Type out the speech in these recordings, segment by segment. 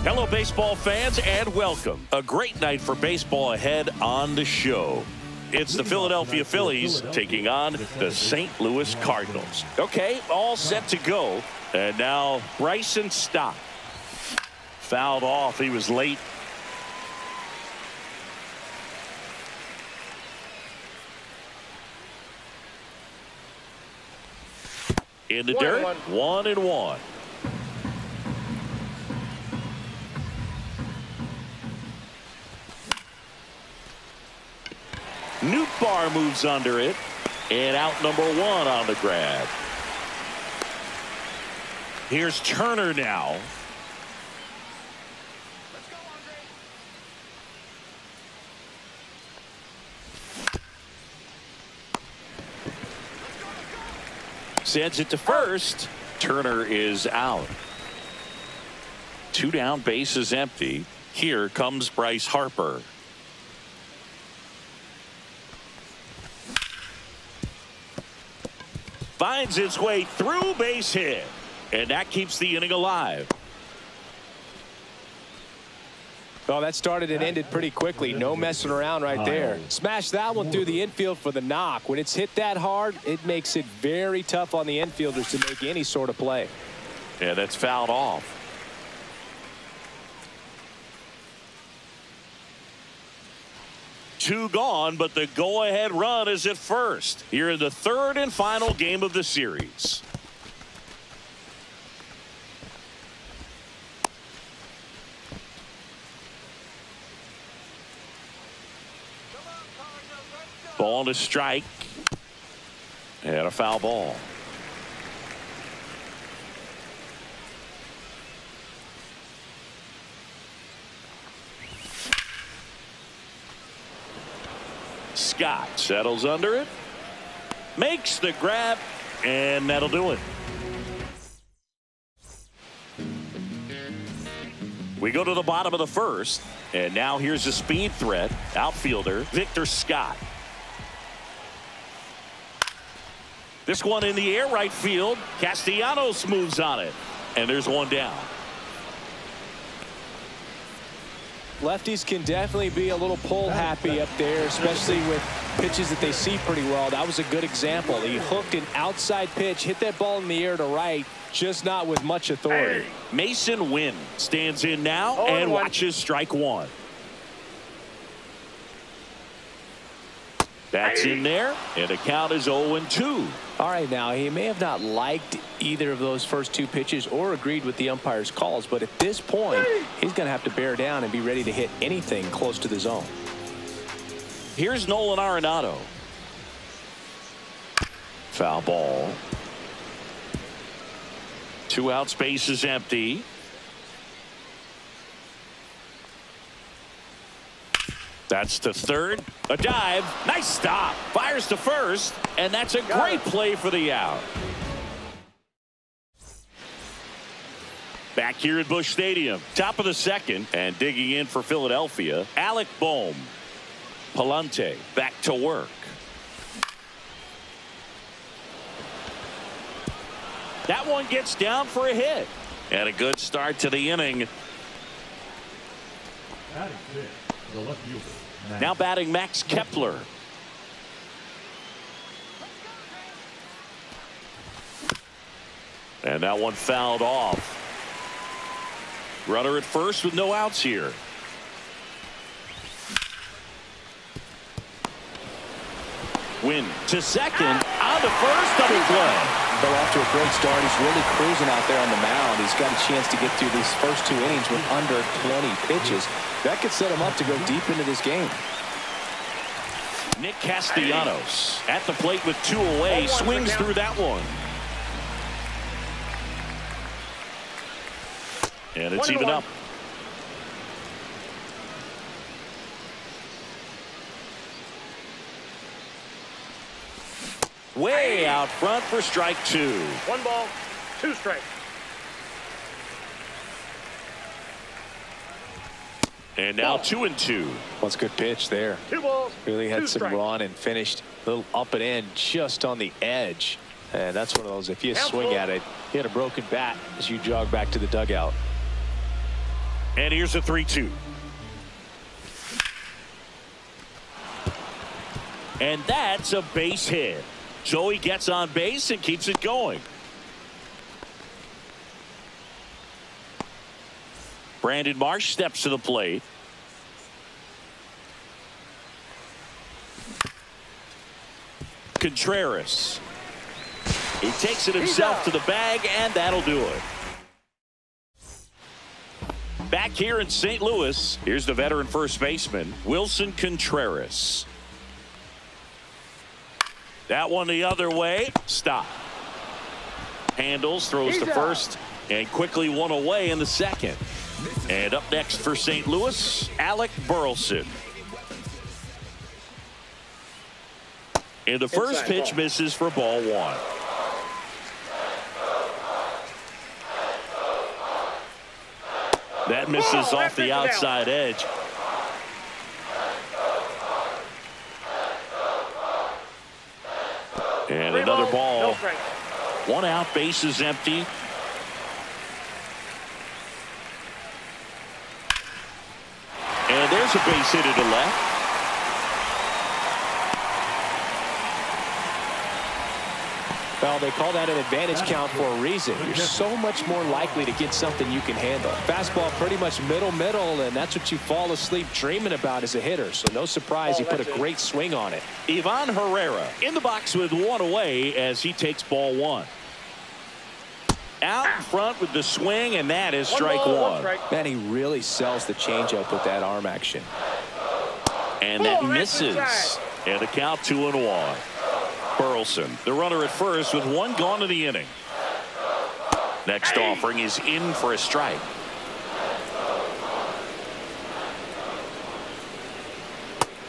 Hello, baseball fans, and welcome. A great night for baseball ahead on the show. It's the Philadelphia Phillies taking on the St. Louis Cardinals. Okay, all set to go. And now Bryson Stott. Fouled off. He was late. In the dirt, 1-1. Newtbar moves under it, and out number 1 on the grab. Here's Turner now. Sends it to first. Turner is out. 2 down, bases empty. Here comes Bryce Harper. Finds its way through, base hit, and that keeps the inning alive. Well, that started and ended pretty quickly. No messing around right there. Smash that one through the infield for the knock. When it's hit that hard, it makes it very tough on the infielders to make any sort of play. Yeah, that's fouled off. Two gone, but the go-ahead run is at first. Here in the 3rd and final game of the series. Ball to strike. And a foul ball. Scott settles under it, makes the grab, and that'll do it. We go to the bottom of the 1st, and now here's a speed threat, outfielder Victor Scott. This one in the air, right field. Castellanos moves on it, and there's 1 down. Lefties can definitely be a little pull happy up there, especially with pitches that they see pretty well. That was a good example. He hooked an outside pitch, hit that ball in the air to right, just not with much authority. Mason Wynn stands in now and watches strike 1. That's in there, and the count is 0-2. All right, now he may have not liked either of those first 2 pitches or agreed with the umpire's calls, but at this point, he's going to have to bear down and be ready to hit anything close to the zone. Here's Nolan Arenado. Foul ball. 2 out, space is empty. That's to 3rd. A dive. Nice stop. Fires to 1st. And that's a great play for the out. Back here at Busch Stadium. Top of the 2nd. And digging in for Philadelphia, Alec Bohm. Palante back to work. That one gets down for a hit. And a good start to the inning. Now batting Max Kepler. And that one fouled off. Runner at first with no outs here. Win to 2nd. On to 1st. Double play. They're off to a great start. He's really cruising out there on the mound. He's got a chance to get through these first 2 innings with under 20 pitches. That could set him up to go deep into this game. Nick Castellanos at the plate with 2 away. Swings through that one. And it's even up. Way out front for strike 2. 1 ball, 2 strikes. And now 2-2. What's a good pitch there. 2 balls. Really had 2 some strikes. run and finished a little up and in just on the edge. And that's one of those, if you swing at it, hit a broken bat as you jog back to the dugout. And here's a 3-2. And that's a base hit. So he gets on base and keeps it going. Brandon Marsh steps to the plate. Contreras. He takes it himself to the bag, and that'll do it. Back here in St. Louis, here's the veteran first baseman, Wilson Contreras. That one the other way. Stop. Handles, throws to first, and quickly one away in the second. And up next for St. Louis, Alec Burleson. And the first pitch misses for ball one. That misses off the outside edge. And another ball. One out, base is empty. And there's a base hit to left. Well, they call that an advantage count for a reason. You're so much more likely to get something you can handle. Fastball pretty much middle, and that's what you fall asleep dreaming about as a hitter. So no surprise, he put a great swing on it. Ivan Herrera in the box with one away as he takes ball one. Out in front with the swing, and that is strike one. Man, he really sells the changeup with that arm action. And that misses. And a count 2-1. Burleson, the runner at first with one gone in the inning. Next offering is in for a strike.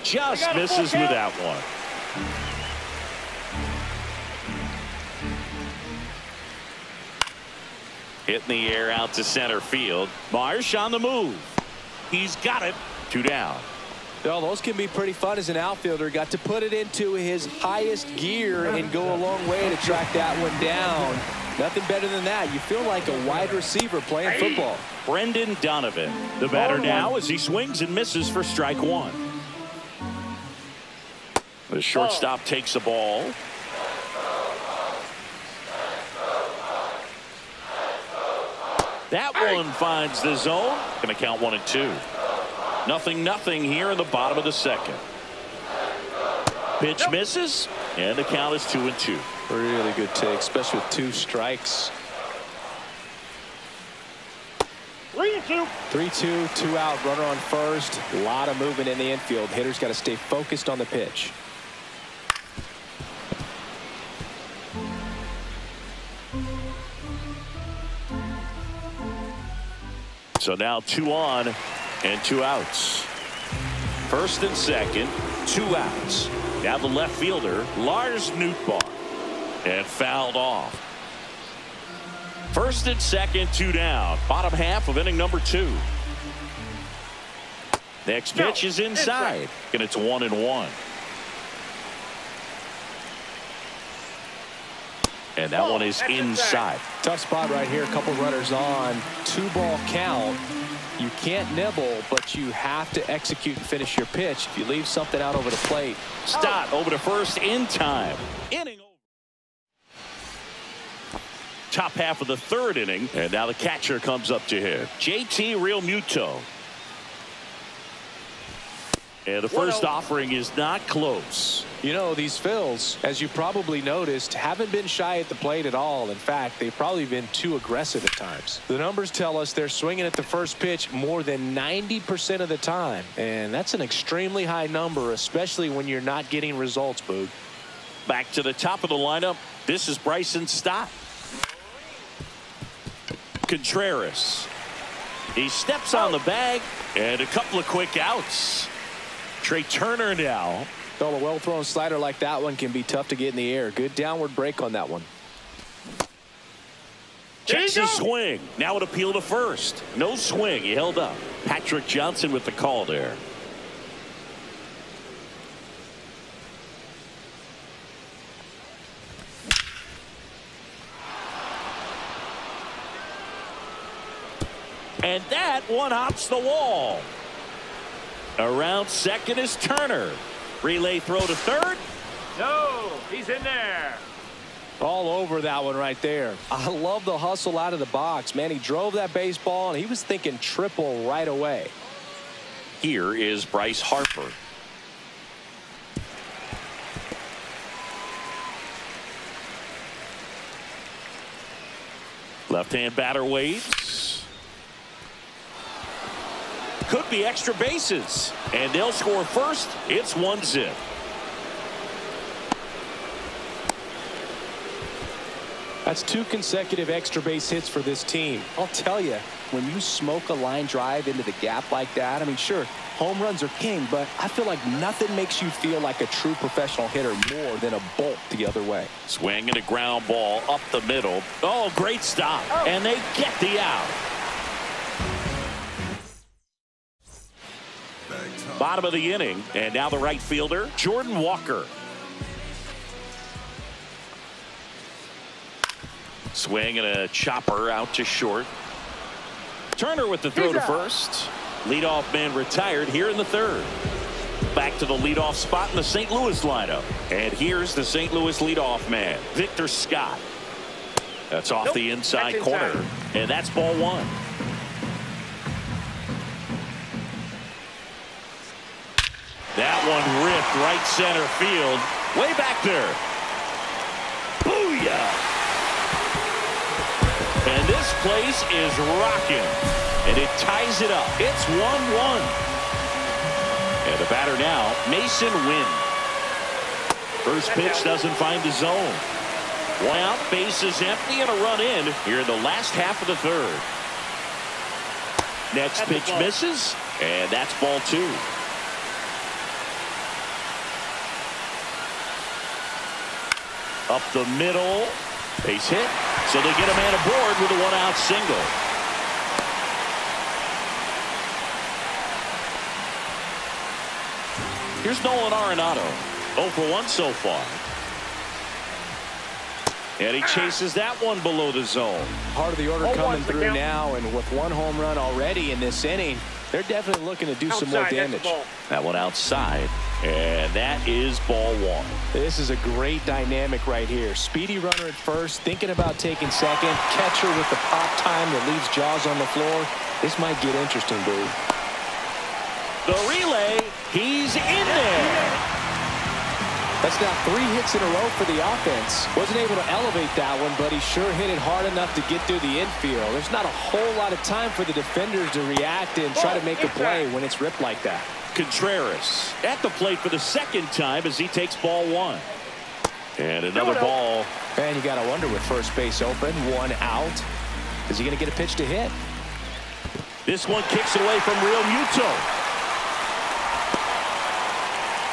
Just misses with that one. Hit in the air out to center field. Marsh on the move. He's got it. 2 down. Well, those can be pretty fun as an outfielder. Got to put it into his highest gear and go a long way to track that one down. Nothing better than that. You feel like a wide receiver playing football. Brendan Donovan, the batter now as he swings and misses for strike one. The shortstop takes the ball. That one finds the zone. Going to count 1-2. 0-0 here in the bottom of the second. Pitch misses, and the count is 2-2. Really good take, especially with 2 strikes. 3-2. 3-2, 2 out, runner on first. A lot of movement in the infield. Hitter's got to stay focused on the pitch. So now 2 on and 2 outs. First and second, 2 outs. Now the left fielder, Lars Nootbaar, and fouled off. First and second, 2 down. Bottom half of inning number 2. Next pitch is inside, and it's 1-1. And that one is inside. Tough spot right here. A couple runners on. 2-ball count. You can't nibble, but you have to execute and finish your pitch. If you leave something out over the plate. Stott over to first in time. Inning over. Top half of the 3rd inning, and now the catcher comes up to hit. JT Realmuto. And the first offering is not close. You know, these Phils, as you probably noticed, haven't been shy at the plate at all. In fact, they've probably been too aggressive at times. The numbers tell us they're swinging at the first pitch more than 90% of the time. And that's an extremely high number, especially when you're not getting results, Boog. Back to the top of the lineup. This is Bryson Stott. Contreras. He steps on the bag, and a couple of quick outs. Trey Turner now. Well, a well-thrown slider like that one can be tough to get in the air. Good downward break on that one. Checks his swing. Now an appeal to first. No swing. He held up. Patrick Johnson with the call there. And that one hops the wall. Around second is Turner. Relay throw to third. No, he's in there. All over that one right there. I love the hustle out of the box, man. He drove that baseball, and he was thinking triple right away. Here is Bryce Harper. Left-hand batter waits. Could be extra bases. And they'll score first. It's 1-0. That's 2 consecutive extra base hits for this team. I'll tell you, when you smoke a line drive into the gap like that, I mean, sure, home runs are king, but I feel like nothing makes you feel like a true professional hitter more than a bolt the other way. Swing and a ground ball up the middle. Oh, great stop. And they get the out. Bottom of the inning, and now the right fielder, Jordan Walker. Swing and a chopper out to short. Turner with the throw to first. Leadoff man retired here in the third. Back to the leadoff spot in the St. Louis lineup. And here's the St. Louis leadoff man, Victor Scott. That's off the inside corner. And that's ball 1. That one ripped right center field. Way back there. Booyah! And this place is rocking. And it ties it up. It's 1-1. And the batter now, Mason Wynn. First pitch doesn't find the zone. One out, base is empty, and a run in here in the last half of the third. Next pitch misses, and that's ball 2. Up the middle. Base hit. So they get a man aboard with a 1-out single. Here's Nolan Arenado. 0 for 1 so far. And he chases that one below the zone. Part of the order coming through now, and with 1 home run already in this inning, they're definitely looking to do some more damage. That one outside, and that is ball 1. This is a great dynamic right here. Speedy runner at first, thinking about taking second. Catcher with the pop time that leaves Jaws on the floor. This might get interesting, dude. The relay, he's in there. That's now 3 hits in a row for the offense. Wasn't able to elevate that one, but he sure hit it hard enough to get through the infield. There's not a whole lot of time for the defenders to react and try to make a play when it's ripped like that. Contreras at the plate for the second time as he takes ball 1. And another ball. And you got to wonder, with first base open, 1 out, is he going to get a pitch to hit? This one kicks away from Real Muto.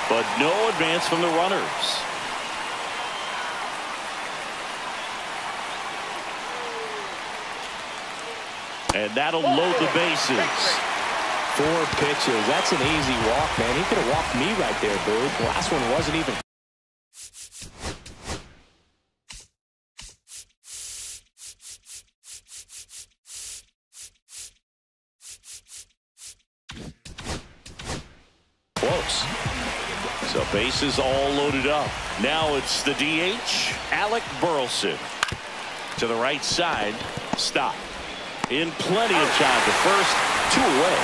But no advance from the runners. And that'll load the bases. 4 pitches. That's an easy walk, man. He could have walked me right there, dude. The last one wasn't even. Close. So bases all loaded up. Now it's the DH, Alec Burleson. To the right side, stop. In plenty of time to first, 2 away.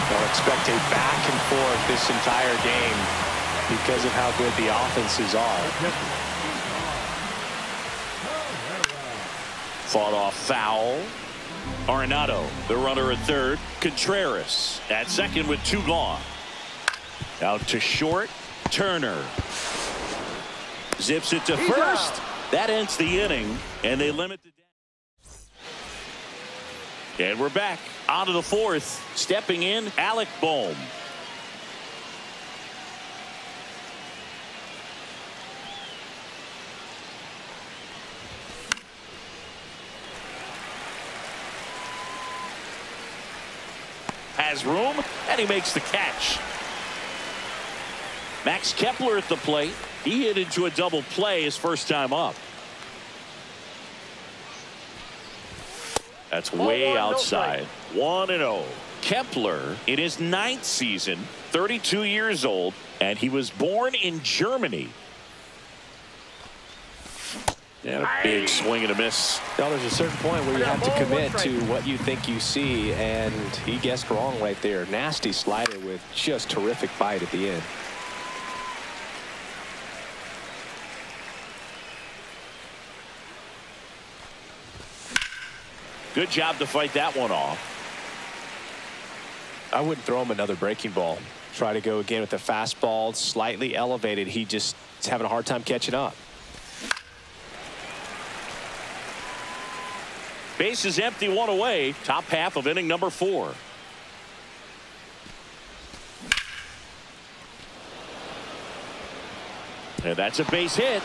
They'll expect a back and forth this entire game because of how good the offenses are. Fought off foul. Arenado, the runner at third. Contreras at second with 2 gone. Out to short. Turner zips it to first. That ends the inning, and they limit the. And we're back onto the 4th. Stepping in, Alec Bohm. Has room, and he makes the catch. Max Kepler at the plate. He hit into a double play his first time up. That's way outside. 1-0. Kepler in his 9th season, 32 years old, and he was born in Germany. And a big swing and a miss. Now, there's a certain point where you have to commit to what you think you see, and he guessed wrong right there. Nasty slider with just terrific bite at the end. Good job to fight that one off. I wouldn't throw him another breaking ball. Try to go again with the fastball, slightly elevated. He just is having a hard time catching up. Base is empty, 1 away. Top half of inning number 4. And that's a base hit.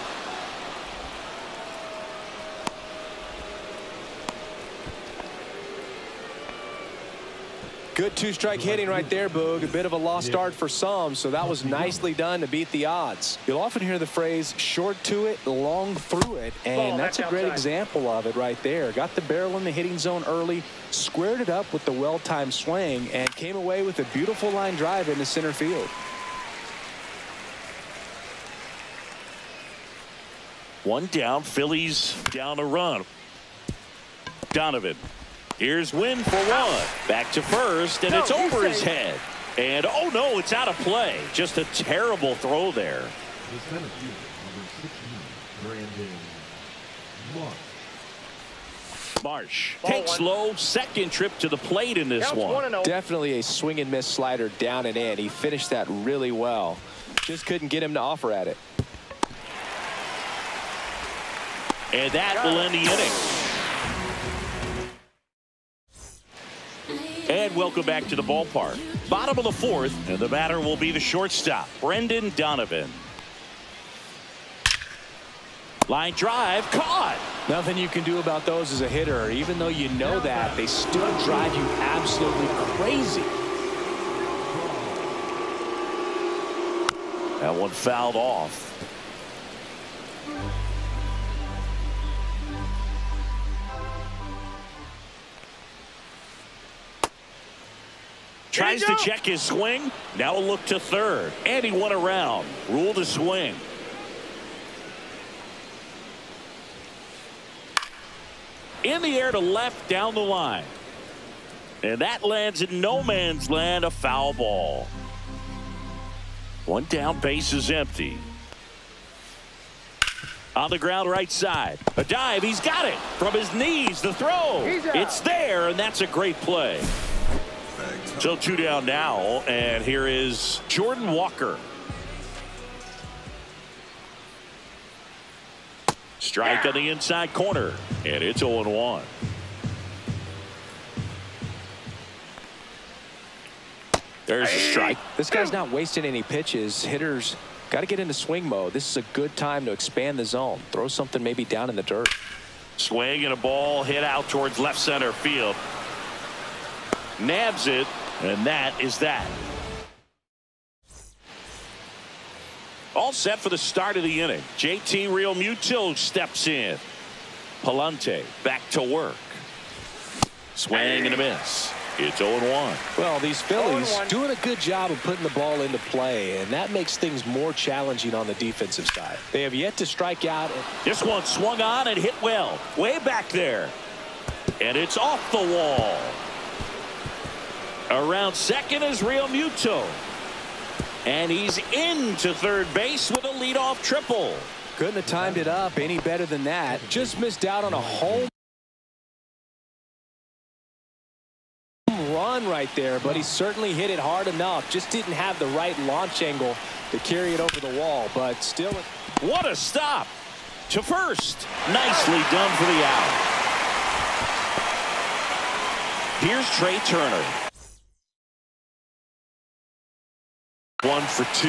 Good 2-strike hitting right there, Boog. A bit of a lost start for some, so that was nicely done to beat the odds. You'll often hear the phrase short to it, long through it, and that's a great example of it right there. Got the barrel in the hitting zone early, squared it up with the well-timed swing, and came away with a beautiful line drive into center field. One down, Phillies down a run. Donovan. Here's Wynn for 1. Back to first, and it's over his head. And oh no, it's out of play. Just a terrible throw there. Marsh takes low, second trip to the plate in this one. Definitely a swing and miss slider down and in. He finished that really well. Just couldn't get him to offer at it. And that will end the inning. And welcome back to the ballpark. Bottom of the 4th, and the batter will be the shortstop, Brendan Donovan. Line drive, caught. Nothing you can do about those as a hitter. Even though you know that, they still drive you absolutely crazy. That one fouled off. Tries to check his swing. Now a look to third. And he went around. Ruled a swing. In the air to left down the line. And that lands in no man's land, a foul ball. One down, base is empty. On the ground right side. A dive, he's got it. From his knees, the throw. It's there, and that's a great play. So 2 down now, and here is Jordan Walker. Strike on the inside corner, and it's 0-1. There's a strike. This guy's not wasting any pitches. Hitters got to get into swing mode. This is a good time to expand the zone. Throw something maybe down in the dirt. Swing and a ball hit out towards left center field. Nabs it. And that is that. All set for the start of the inning. JT Realmuto steps in. Palante back to work. Swing and a miss. It's 0-1. Well, these Phillies doing a good job of putting the ball into play, and that makes things more challenging on the defensive side. They have yet to strike out. This one swung on and hit well. Way back there. And it's off the wall. Around second is Realmuto. And he's into third base with a leadoff triple. Couldn't have timed it up any better than that. Just missed out on a home run right there, but he certainly hit it hard enough. Just didn't have the right launch angle to carry it over the wall, but still. What a stop to first. Nicely done for the out. Here's Trey Turner. 1 for 2.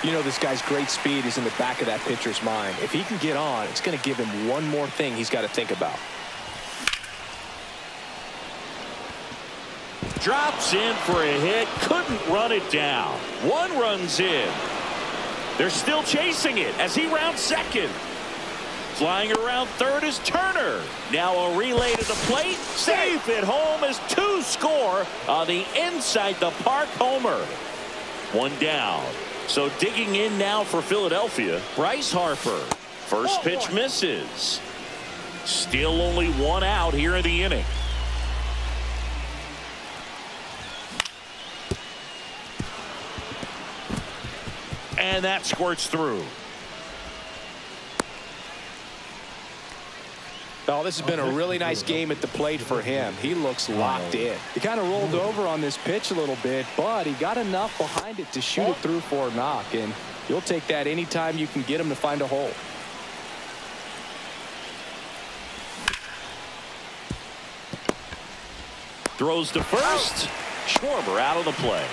You know, this guy's great speed is in the back of that pitcher's mind. If he can get on, it's going to give him one more thing he's got to think about. Drops in for a hit. Couldn't run it down. 1 run's in. They're still chasing it as he rounds second. Flying around third is Turner. Now a relay to the plate. Safe at home as 2 score on the inside the park homer. 1 down. So digging in now for Philadelphia, Bryce Harper. First pitch misses. Still only 1 out here in the inning. And that squirts through. Oh, this has been a really nice game at the plate for him. He looks locked in. He kind of rolled over on this pitch a little bit, but he got enough behind it to shoot it through for a knock, and you'll take that anytime you can get him to find a hole. Throws to first. Schwarber out of the play.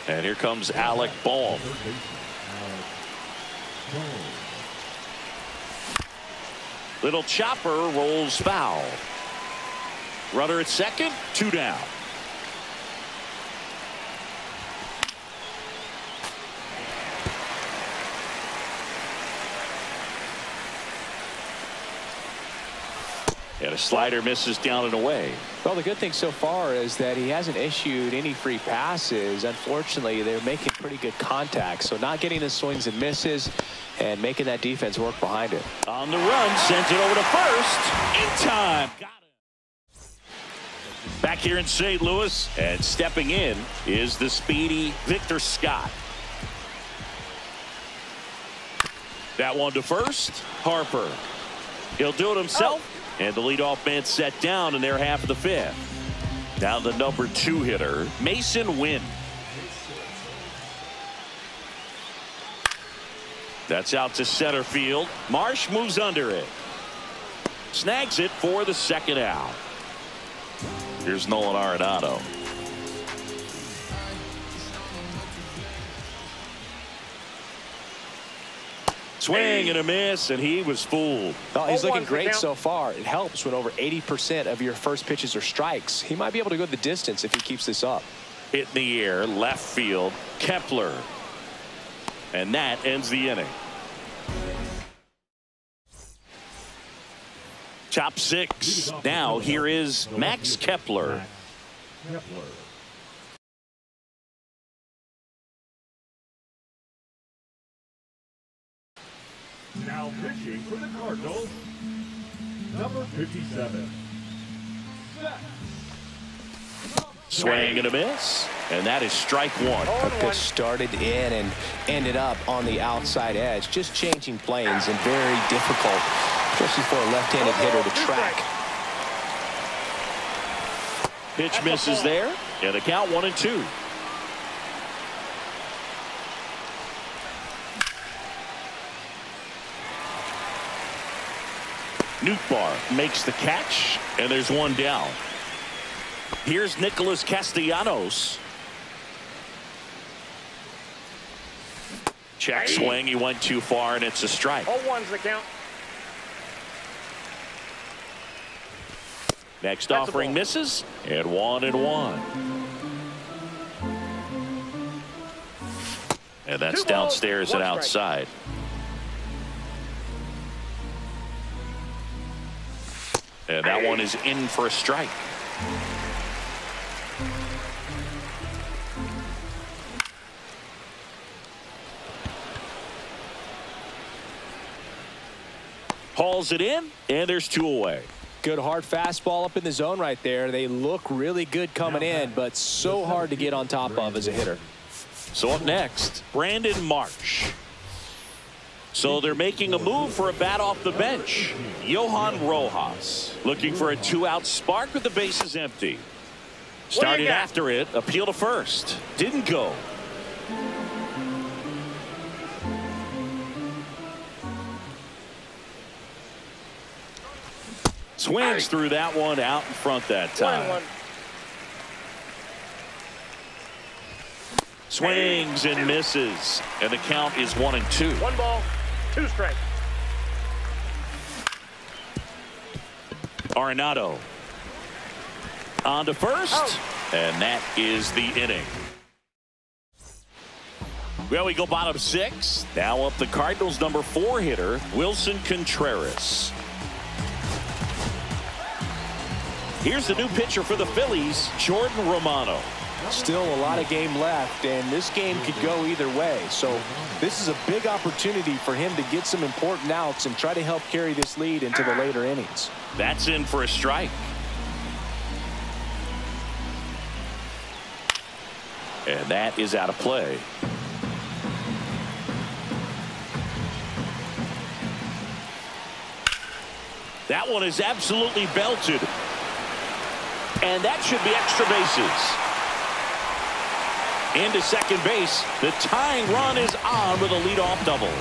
And here comes Alec Bohm. Little chopper rolls foul. Runner at second, 2 down. And a slider misses down and away. Well, the good thing so far is that he hasn't issued any free passes. Unfortunately, they're making pretty good contact, so not getting the swings and misses and making that defense work behind it. On the run, sends it over to first. In time. Got it. Back here in St. Louis, and stepping in is the speedy Victor Scott. That one to first. Harper. He'll do it himself. And the leadoff man set down in their half of the 5th. Now the number 2 hitter, Mason Wynn. That's out to center field. Marsh moves under it. Snags it for the 2nd out. Here's Nolan Arenado. Swing and a miss, and he was fooled. Oh, he's looking great so far. It helps when over 80% of your first pitches are strikes. He might be able to go the distance if he keeps this up. Hit in the air, left field, Kepler. And that ends the inning. Top 6. Now here is Max Kepler. Now pitching for the Cardinals, number 57. Swing and a miss, and that is strike 1. That pitch started in and ended up on the outside edge, just changing planes and very difficult, especially for a left-handed hitter to track. Pitch misses there, and the count 1-2. Nootbaar makes the catch, and there's 1 down. Here's Nicholas Castellanos. Check swing. He went too far, and it's a strike. 0-1's the count. Next offering misses, and 1-1. And that's downstairs and outside. And that one is in for a strike. Hauls it in, and there's 2 away. Good hard fastball up in the zone right there. They look really good coming in, but so hard to get on top of as a hitter. So up next, Brandon Marsh. So they're making a move for a bat off the bench. Johan Rojas looking for a 2-out spark with the bases empty. Started after it, appeal to first. Didn't go. Swings through that one out in front that time. Swings and misses, and the count is 1-2. 1 ball, 2 strikes. Arenado on to first, and that is the inning. Well, we go bottom 6. Now up the Cardinals' number 4 hitter, Wilson Contreras. Here's the new pitcher for the Phillies, Jordan Romano. Still a lot of game left, and this game could go either way. So this is a big opportunity for him to get some important outs and try to help carry this lead into the later innings. That's in for a strike. And that is out of play. That one is absolutely belted. And that should be extra bases. Into second base. The tying run is on with a leadoff double.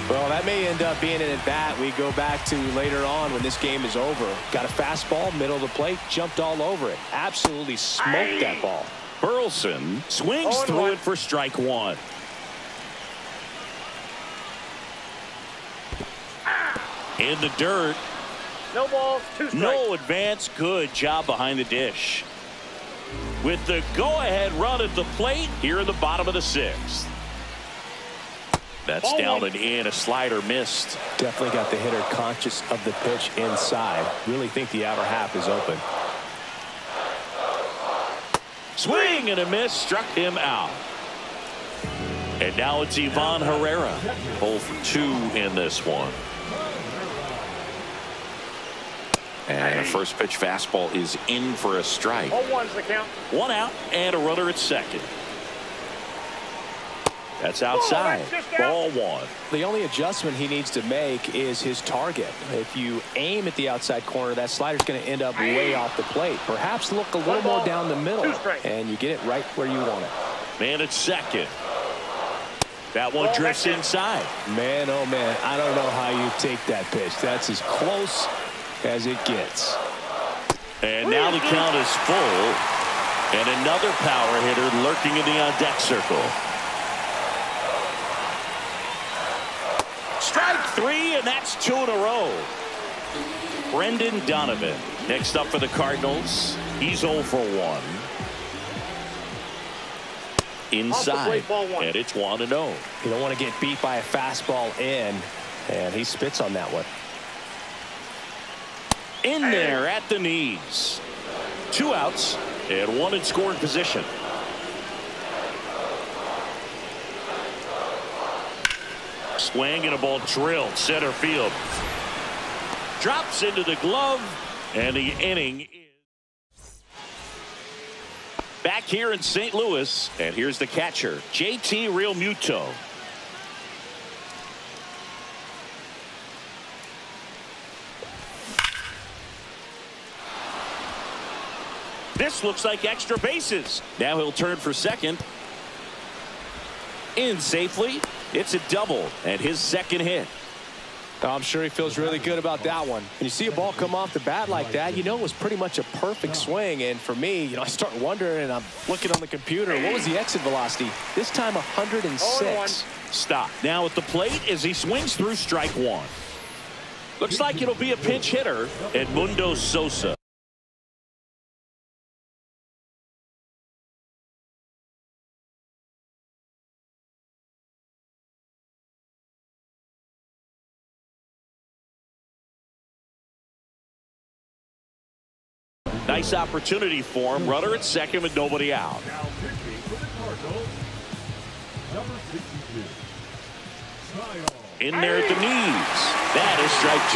Well, that may end up being an at-bat we go back to later on when this game is over. Got a fastball, middle of the plate, jumped all over it. Absolutely smoked that ball. Burleson swings through it for strike 1. In the dirt. No balls, 2 strikes. No advance. Good job behind the dish. With the go-ahead run at the plate here in the bottom of the 6th. That's down and in. A slider missed. Definitely got the hitter conscious of the pitch inside. Really think the outer half is open. Swing and a miss. Struck him out. And now it's Ivan Herrera. 0 for 2 in this one. And a first pitch fastball is in for a strike. 0-1's the count. 1 out and a runner at second. That's outside. Ball 1. The only adjustment he needs to make is his target. If you aim at the outside corner, that slider's going to end up way off the plate. Perhaps look a little more down the middle, and you get it right where you want it. Man at second. That one drifts inside. Man, oh man, I don't know how you take that pitch. That's as close as it gets. And now the count is full. And another power hitter lurking in the on-deck circle. Strike 3, and that's 2 in a row. Brendan Donovan next up for the Cardinals. He's 0 for 1. Inside, and it's 1-0. You don't want to get beat by a fastball in, and he spits on that one. In there at the knees. 2 outs and 1 in scoring position. Swing and a ball drilled center field. Drops into the glove, and the inning is back here in St. Louis. And here's the catcher, JT Realmuto. This looks like extra bases. Now he'll turn for second. In safely. It's a double and his second hit. I'm sure he feels really good about that one. When you see a ball come off the bat like that, you know it was pretty much a perfect swing. And for me, I start wondering, and I'm looking on the computer, what was the exit velocity? This time 106. Stop. Now at the plate as he swings through strike 1. Looks like it'll be a pinch hitter, Edmundo Sosa. Nice opportunity for him. Runner at second with nobody out. Now pitching for the Cardinals, number 62. In there at the knees. That is strike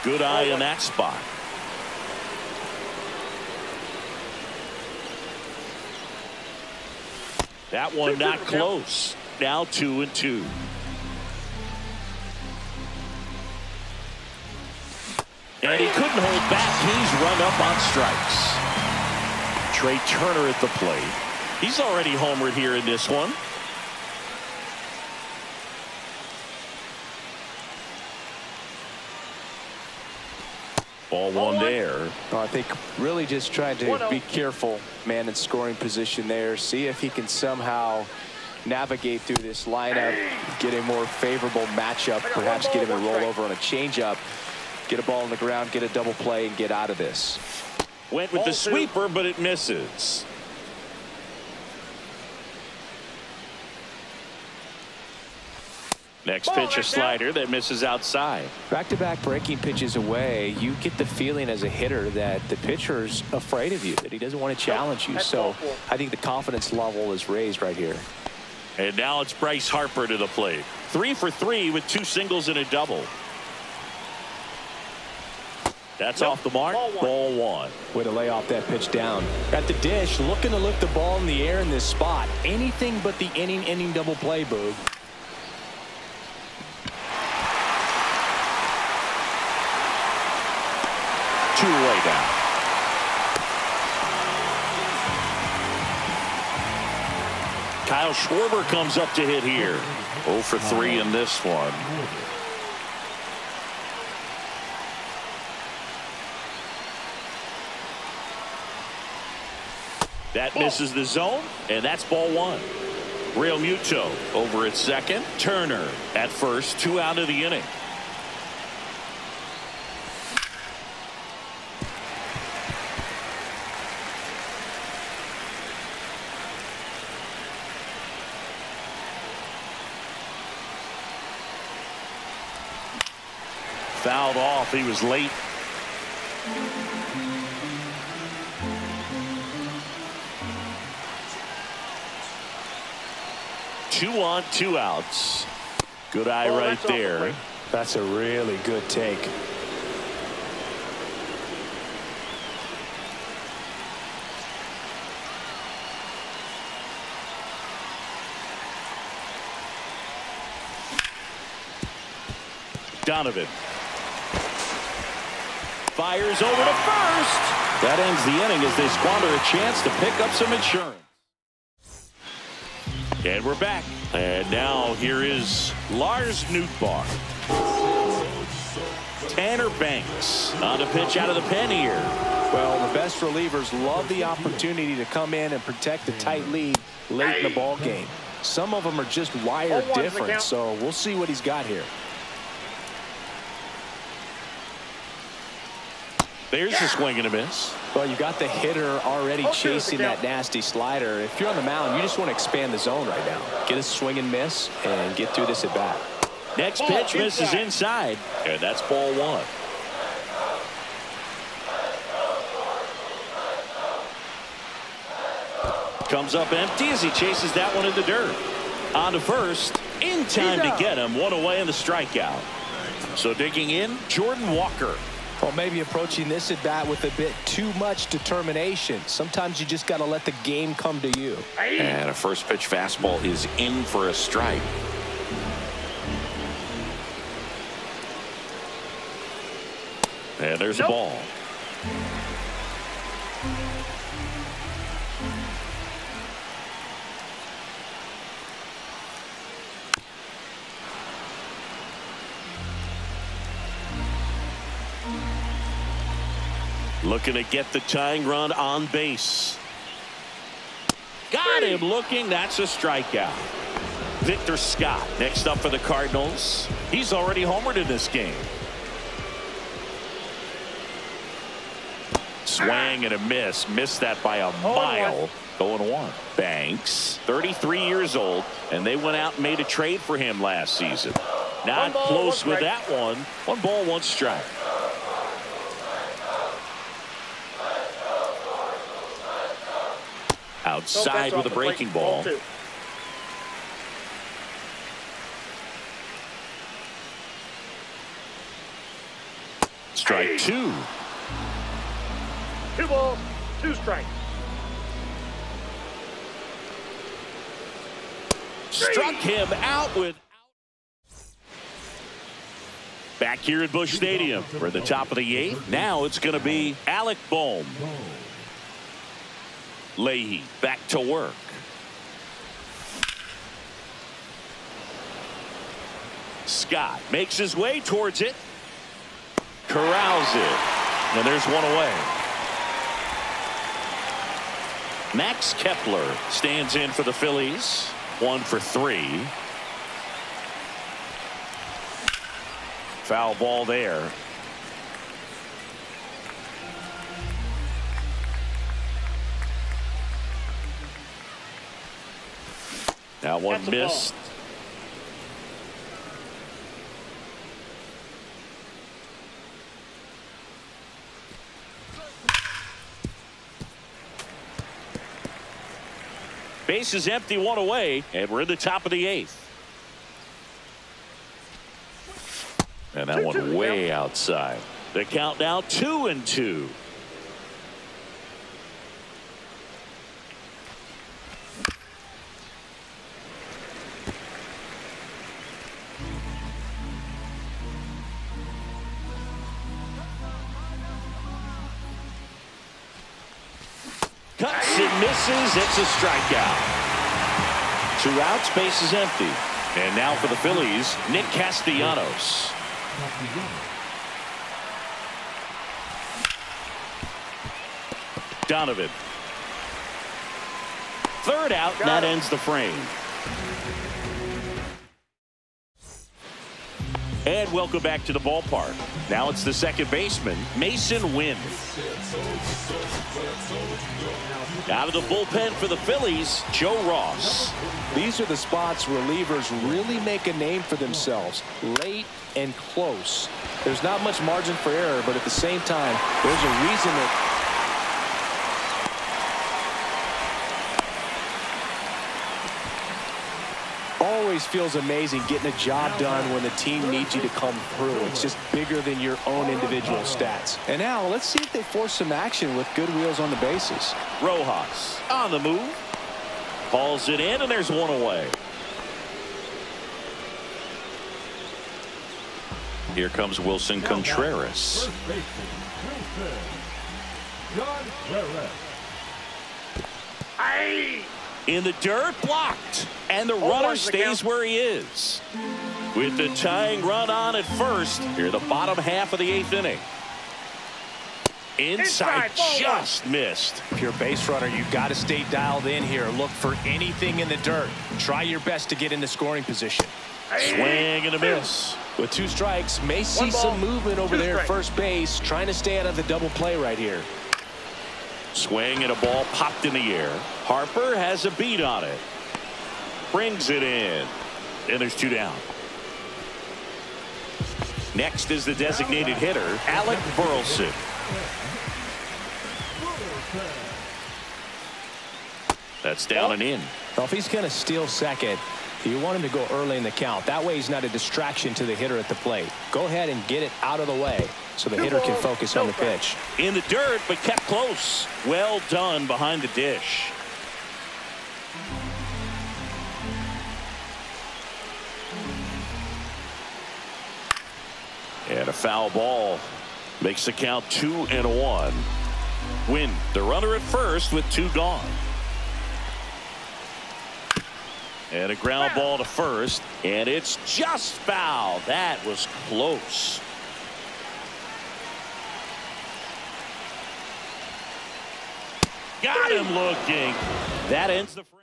2. Good eye in that spot. That one not close. Now 2-2. And he couldn't hold back. He's run up on strikes. Trey Turner at the plate. He's already homered here in this one. Ball 1 there. Well, I think really just trying to be careful, man, in scoring position there. See if he can somehow navigate through this lineup, get a more favorable matchup, perhaps get him a rollover on a changeup. Get a ball on the ground, get a double play, and get out of this. Went with the sweeper, but it misses. Next pitch, a slider that misses outside. Back-to-back breaking pitches away, you get the feeling as a hitter that the pitcher's afraid of you, that he doesn't want to challenge you. So I think the confidence level is raised right here. And now it's Bryce Harper to the plate. 3 for 3 with 2 singles and a double. That's off the mark. Ball one. Way to lay off that pitch down. At the dish, looking to lift the ball in the air in this spot. Anything but the inning double play, Boog. Two-way down. Kyle Schwarber comes up to hit here. 0 for 3 in this one. That misses the zone, and that's ball one. Real Muto over at second. Turner at first. 2 out of the inning. Fouled off. He was late. Two on, 2 outs. Good eye right there. That's a really good take. Donovan fires over to first. That ends the inning as they squander a chance to pick up some insurance. And we're back. And now here is Lars Nootbaar. Tanner Banks on a pitch out of the pen here. Well, the best relievers love the opportunity to come in and protect a tight lead late in the ball game. Some of them are just wired different, so we'll see what he's got here. There's a swing and a miss. Well, you got the hitter already chasing that nasty slider. If you're on the mound, you just want to expand the zone right now. Get a swing and miss and get through this at bat. Next pitch misses inside, and that's ball one. Comes up empty as he chases that one in the dirt. On to first, in time to get him. 1 away in the strikeout. So digging in, Jordan Walker. Well, maybe approaching this at bat with a bit too much determination. Sometimes you just got to let the game come to you. And a first pitch fastball is in for a strike. And there's a ball. Looking to get the tying run on base. Got him looking. That's a strikeout. Victor Scott next up for the Cardinals. He's already homered in this game. Swing and a miss. Missed that by a mile. 0-1. Banks, 33 years old, and they went out and made a trade for him last season. Not close with that one. 1 ball, 1 strike. Outside with a breaking ball. Strike 2. 2 balls, 2 strikes. Struck him out with. Back here at Busch Stadium for the top of the 8th. Now it's going to be Alec Bohm. Leahy back to work. Scott makes his way towards it. Corrals it. And there's 1 away. Max Kepler stands in for the Phillies. 1 for 3. Foul ball there. That one That's a missed. Base is empty, one away, and we're in the top of the 8th. And that one way outside. The count now 2-2. Cuts and misses. It's a strikeout. 2 outs, base is empty. And now for the Phillies, Nick Castellanos. Donovan. 3rd out, and that ends the frame. And welcome back to the ballpark. Now it's the second baseman, Mason Wynn. Out of the bullpen for the Phillies, Joe Ross. These are the spots relievers really make a name for themselves. Late and close. There's not much margin for error, but at the same time, there's a reason that always feels amazing getting a job done when the team needs you to come through. It's just bigger than your own individual stats. And now let's see if they force some action with good wheels on the bases. Rojas on the move. Hauls it in, and there's one away. Here comes Wilson Contreras. In the dirt, blocked, and the runner stays where he is. With the tying run on at first, here the bottom half of the 8th inning. Inside, just missed. If you're a base runner, you've got to stay dialed in here. Look for anything in the dirt. Try your best to get in the scoring position. Swing and a miss. With 2 strikes, may see some movement over there at first base, trying to stay out of the double play right here. Swing and a ball popped in the air. Harper has a beat on it. Brings it in. And there's 2 down. Next is the designated hitter, Alec Burleson. That's down and in. Well, if he's going to steal second, you want him to go early in the count. That way he's not a distraction to the hitter at the plate. Go ahead and get it out of the way so the hitter can focus on the pitch. In the dirt, but kept close. Well done behind the dish. And a foul ball makes the count 2-1. Win the runner at first with 2 gone. And a ground ball to first, and it's just foul. That was close. Got him looking. That ends the frame.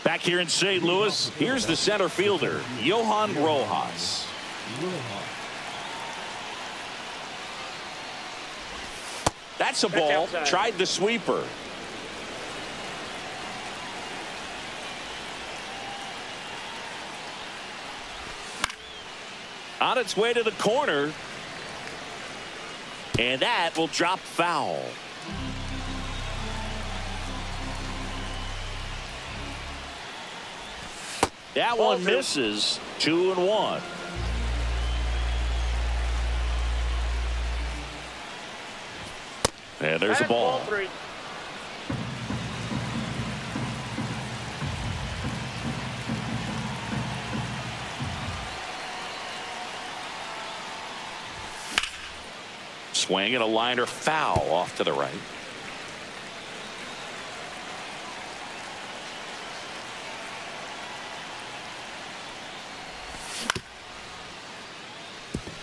Back here in St. Louis, here's the center fielder, Johan Rojas. That's a ball. Tried the sweeper. On its way to the corner. And that will drop foul. That one misses. 2-1. And there's a ball. Swing and a liner foul off to the right.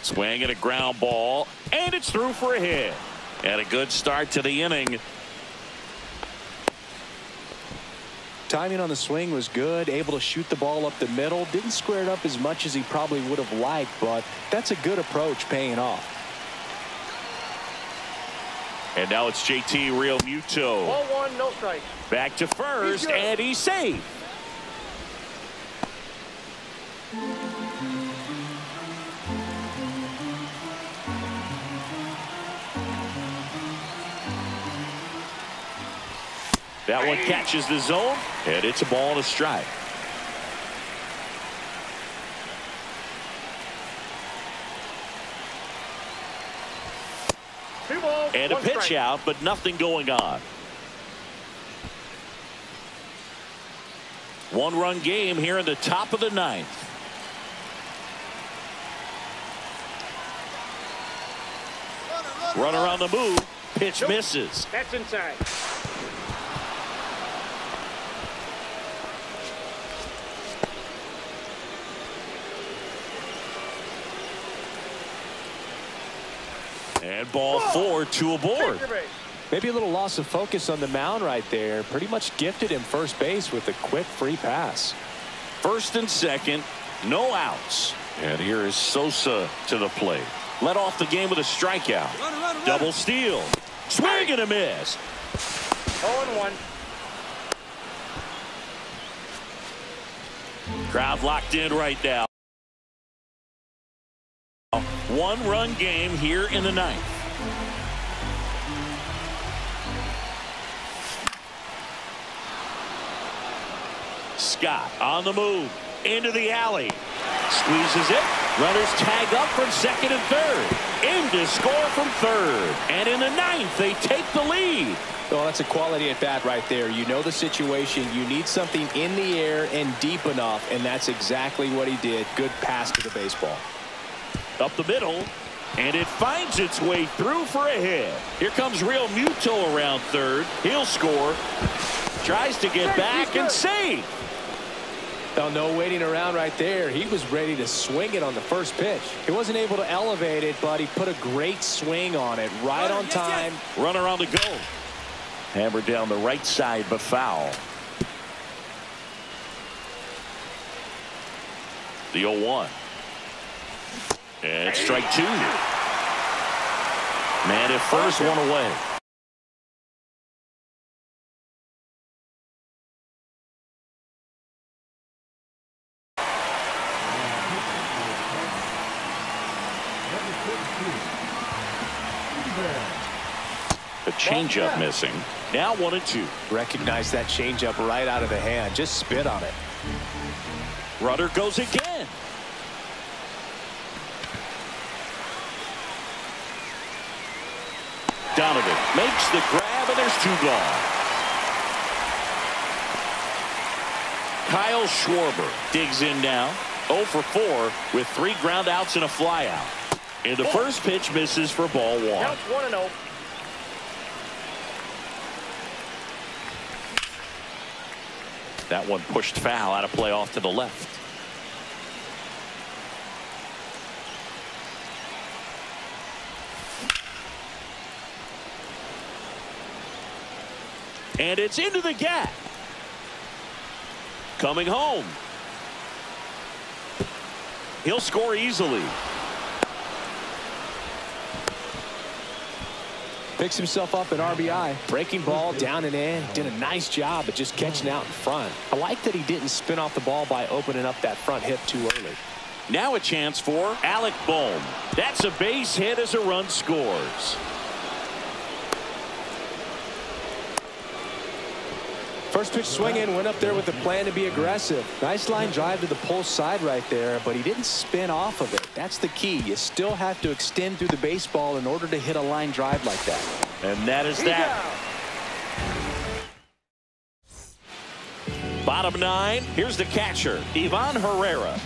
Swing and a ground ball, and it's through for a hit. And a good start to the inning. Timing on the swing was good, able to shoot the ball up the middle. Didn't square it up as much as he probably would have liked, but that's a good approach paying off. And now it's JT Realmuto. Ball one, no strike. Back to first, and he's safe. That one catches the zone, and it's a ball and a strike. Two balls, And a one pitch strike. out, but nothing going on. One-run game here in the top of the ninth. Runner on the move. Pitch misses. That's inside. And ball four, two aboard. Take your base. Maybe a little loss of focus on the mound right there. Pretty much gifted him first base with a quick free pass. First and second, no outs. And here is Sosa to the plate. Led off the game with a strikeout. Double steal. Swing and a miss. 0-1. Crowd locked in right now. One-run game here in the ninth. Scott on the move. Into the alley. Squeezes it. Runners tag up from second and third. In to score from third. And in the ninth, they take the lead. Well, that's a quality at bat right there. You know the situation. You need something in the air and deep enough, and that's exactly what he did. Good pass to the baseball. Up the middle, and it finds its way through for a hit. Here comes Realmuto around third. He'll score. Tries to get back and save. Well, no waiting around right there. He was ready to swing it on the first pitch. He wasn't able to elevate it, but he put a great swing on it right on time. Runner on the go. Hammered down the right side, but foul. The 0-1. And strike two. Man at first, one away. A changeup missing. Now 1-2. Recognize that changeup right out of the hand. Just spit on it. Runner goes again. Donovan makes the grab, and there's two gone. Kyle Schwarber digs in now. 0 for 4 with 3 ground outs and a fly out. And the first pitch misses for ball one. Counts 1-0. That one pushed foul out of play off to the left. And it's into the gap. Coming home. He'll score easily. Picks himself up an RBI. Breaking ball down and in. Did a nice job of just catching out in front. I like that he didn't spin off the ball by opening up that front hip too early. Now a chance for Alec Bohm. That's a base hit as a run scores. First pitch swinging, went up there with a plan to be aggressive. Nice line drive to the pull side right there, but he didn't spin off of it. That's the key. You still have to extend through the baseball in order to hit a line drive like that. And that is that. Bottom 9. Here's the catcher, Ivan Herrera.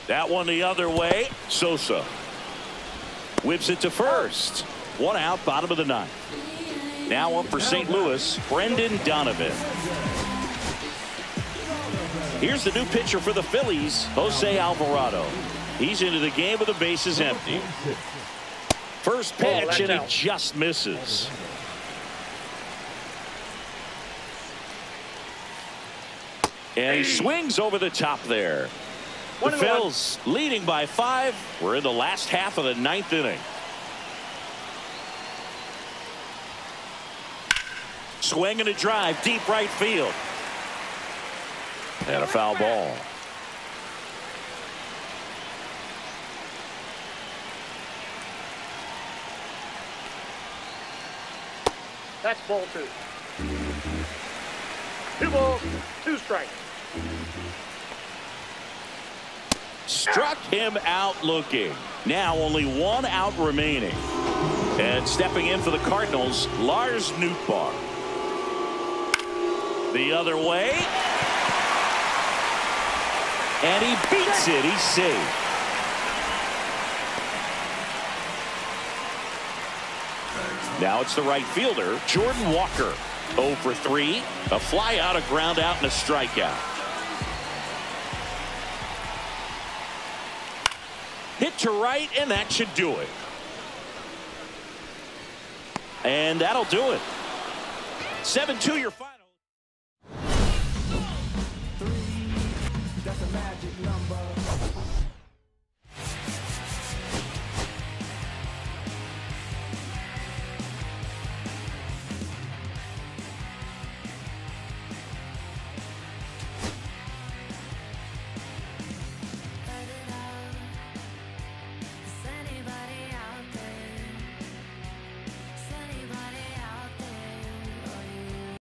That one the other way. Sosa whips it to first. 1 out, bottom of the 9th. Now up for St. Louis, Brendan Donovan. Here's the new pitcher for the Phillies, Jose Alvarado. He's into the game with the bases empty. First pitch, and it just misses. And he swings over the top there. The Phils leading by 5. We're in the last half of the 9th inning. Swing and a drive, deep right field. And a foul ball. That's ball 2. 2 balls, 2 strikes. Struck him out looking. Now only 1 out remaining. And stepping in for the Cardinals, Lars Nootbaar. The other way. And he beats it. He's safe. Now it's the right fielder, Jordan Walker. 0 for 3. A fly out, a ground out, and a strikeout. Hit to right, and that should do it. And that'll do it. 7-2 your final.